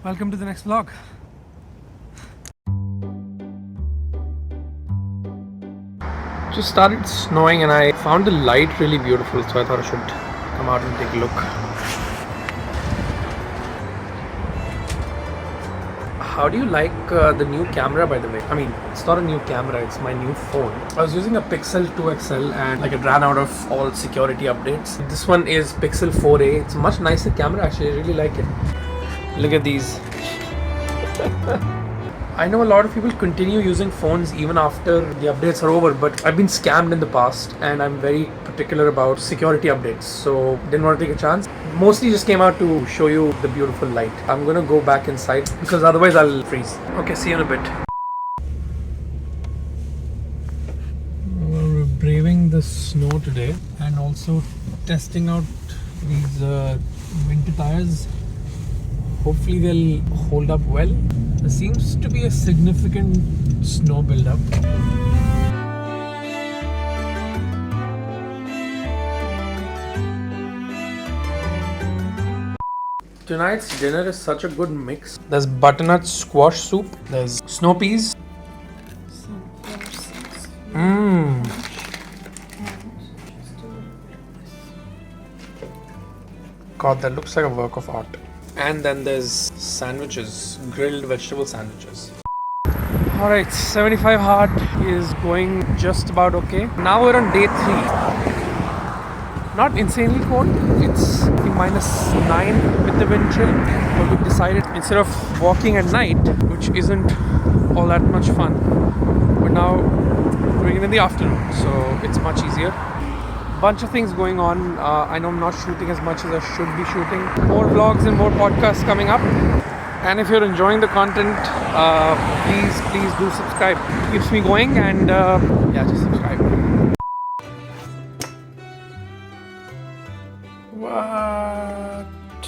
Welcome to the next vlog. Just started snowing and I found the light really beautiful, so I thought I should come out and take a look. How do you like the new camera, by the way? I mean, it's not a new camera, it's my new phone. I was using a Pixel 2 XL and it ran out of all security updates. This one is Pixel 4a. It's a much nicer camera actually, I really like it. Look at these. I know a lot of people continue using phones even after the updates are over, but I've been scammed in the past and I'm very particular about security updates, so didn't want to take a chance. Mostly just came out to show you the beautiful light. I'm gonna go back inside because otherwise I'll freeze. Okay, see you in a bit. We're braving the snow today and also testing out these winter tires. Hopefully they'll hold up well. There seems to be a significant snow buildup. Tonight's dinner is such a good mix. There's butternut squash soup, there's snow peas. God, that looks like a work of art. And then there's sandwiches, grilled vegetable sandwiches. Alright, 75 hard is going just about okay. Now we're on day 3. Not insanely cold, it's -9 with the wind chill. But we decided instead of walking at night, which isn't all that much fun, we're now doing it in the afternoon, so it's much easier. Bunch of things going on. I know I'm not shooting as much as I should be shooting. More vlogs and more podcasts coming up. And if you're enjoying the content, please do subscribe. Keeps me going and yeah, just subscribe. What?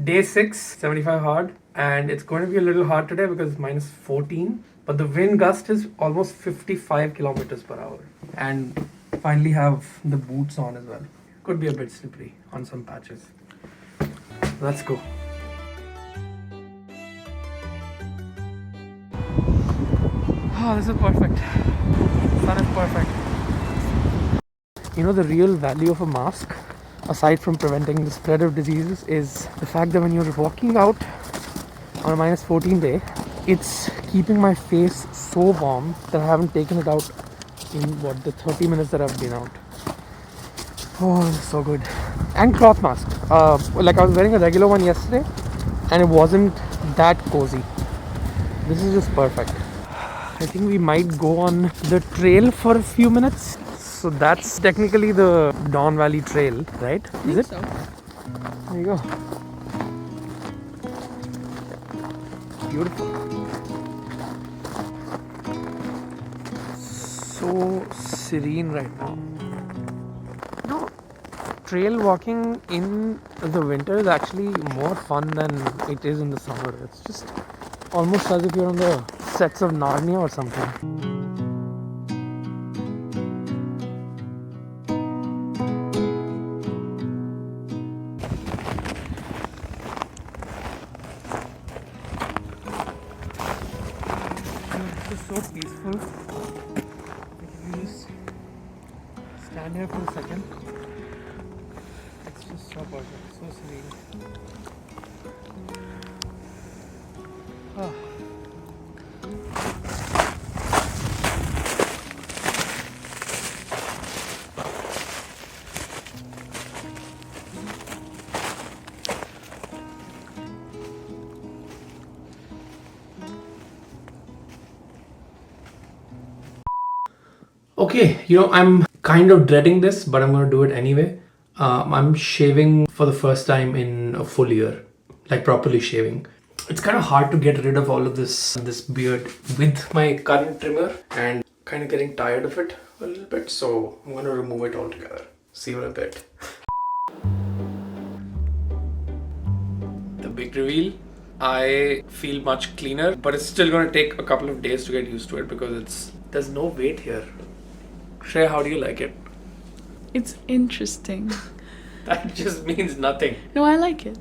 Day 6, 75 hard. And it's going to be a little hard today because it's -14, but the wind gust is almost 55 kilometers per hour. And finally have the boots on as well. Could be a bit slippery on some patches. Let's go. Oh, this is perfect. Sun is perfect. You know, the real value of a mask, aside from preventing the spread of diseases, is the fact that when you're walking out on a -14 day, it's keeping my face so warm that I haven't taken it out in the 30 minutes that I've been out. Oh, it's so good. And cloth mask. Like I was wearing a regular one yesterday and it wasn't that cozy. This is just perfect. I think we might go on the trail for a few minutes. So that's technically the Don Valley Trail, right? Is it? So. There you go. Beautiful. So serene right now. No, trail walking in the winter is actually more fun than it is in the summer. It's just almost as if you're on the sets of Narnia or something. So peaceful. If you just stand here for a second, it's just so perfect, so serene. Ah. Okay, I'm kind of dreading this, but I'm going to do it anyway. I'm shaving for the first time in a full year, like properly shaving. It's kind of hard to get rid of all of this beard with my current trimmer and kind of getting tired of it a little bit, so I'm going to remove it altogether. See you in a bit. The big reveal. I feel much cleaner, but it's still going to take a couple of days to get used to it because there's no weight here. Shreya, how do you like it? It's interesting. That just means nothing. No, I like it.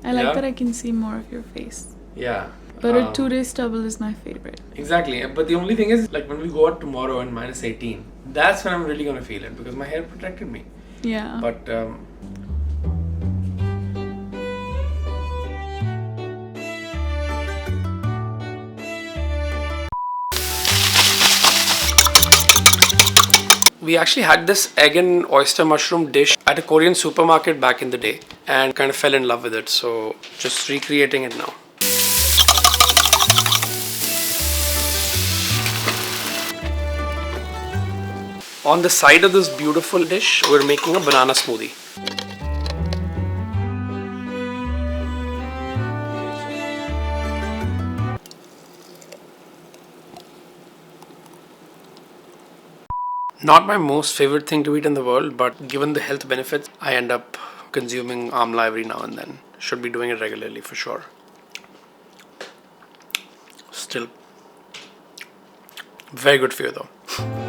I like Yeah? that I can see more of your face. Yeah. But a 2-day stubble is my favorite. Exactly. But the only thing is, like when we go out tomorrow and minus 18, that's when I'm really gonna feel it because my hair protected me. Yeah. But we actually had this egg and oyster mushroom dish at a Korean supermarket back in the day and kind of fell in love with it. So just recreating it now. On the side of this beautiful dish, we're making a banana smoothie. Not my most favorite thing to eat in the world, but given the health benefits, I end up consuming amla every now and then. Should be doing it regularly for sure. Still, very good for you though.